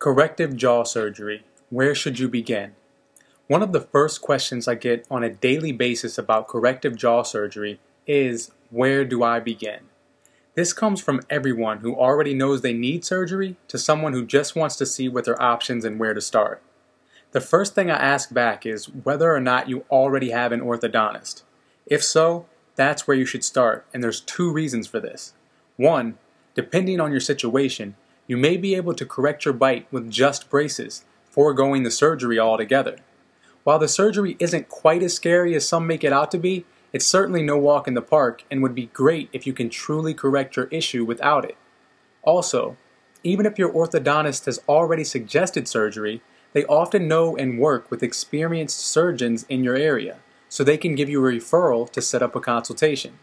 Corrective jaw surgery. Where should you begin? One of the first questions I get on a daily basis about corrective jaw surgery is, where do I begin? This comes from everyone who already knows they need surgery to someone who just wants to see what their options and where to start. The first thing I ask back is whether or not you already have an orthodontist. If so, that's where you should start, and there's two reasons for this. One, depending on your situation, you may be able to correct your bite with just braces, foregoing the surgery altogether. While the surgery isn't quite as scary as some make it out to be, it's certainly no walk in the park and would be great if you can truly correct your issue without it. Also, even if your orthodontist has already suggested surgery, they often know and work with experienced surgeons in your area, so they can give you a referral to set up a consultation.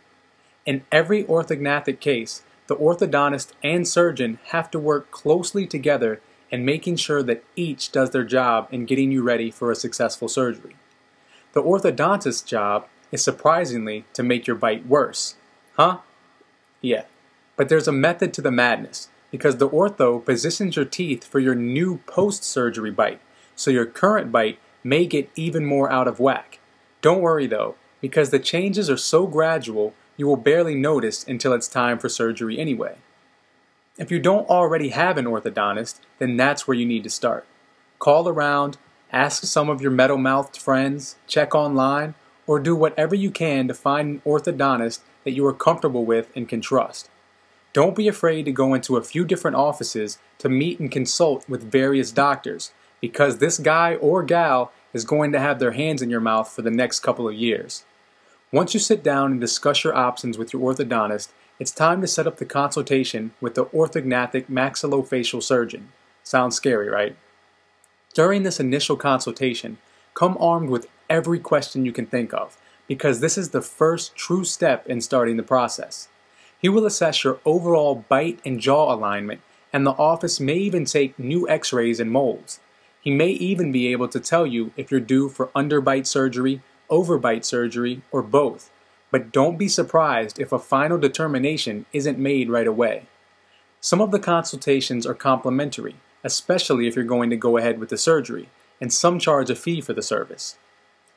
In every orthognathic case, the orthodontist and surgeon have to work closely together in making sure that each does their job in getting you ready for a successful surgery. The orthodontist's job is surprisingly to make your bite worse. Huh? Yeah. But there's a method to the madness, because the ortho positions your teeth for your new post-surgery bite, so your current bite may get even more out of whack. Don't worry though, because the changes are so gradual you will barely notice until it's time for surgery anyway. If you don't already have an orthodontist, then that's where you need to start. Call around, ask some of your metal-mouthed friends, check online, or do whatever you can to find an orthodontist that you are comfortable with and can trust. Don't be afraid to go into a few different offices to meet and consult with various doctors, because this guy or gal is going to have their hands in your mouth for the next couple of years. Once you sit down and discuss your options with your orthodontist, it's time to set up the consultation with the orthognathic maxillofacial surgeon. Sounds scary, right? During this initial consultation, come armed with every question you can think of, because this is the first true step in starting the process. He will assess your overall bite and jaw alignment, and the office may even take new x-rays and molds. He may even be able to tell you if you're due for underbite surgery, overbite surgery, or both. But don't be surprised if a final determination isn't made right away. Some of the consultations are complimentary, especially if you're going to go ahead with the surgery, and some charge a fee for the service.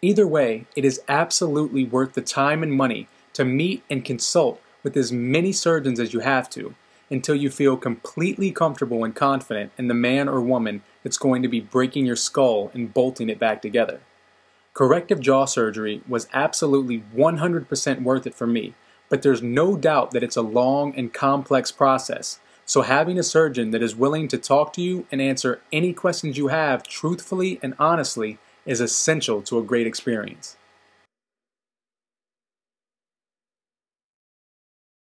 Either way, it is absolutely worth the time and money to meet and consult with as many surgeons as you have to, until you feel completely comfortable and confident in the man or woman that's going to be breaking your skull and bolting it back together. Corrective jaw surgery was absolutely 100% worth it for me, but there's no doubt that it's a long and complex process, so having a surgeon that is willing to talk to you and answer any questions you have truthfully and honestly is essential to a great experience.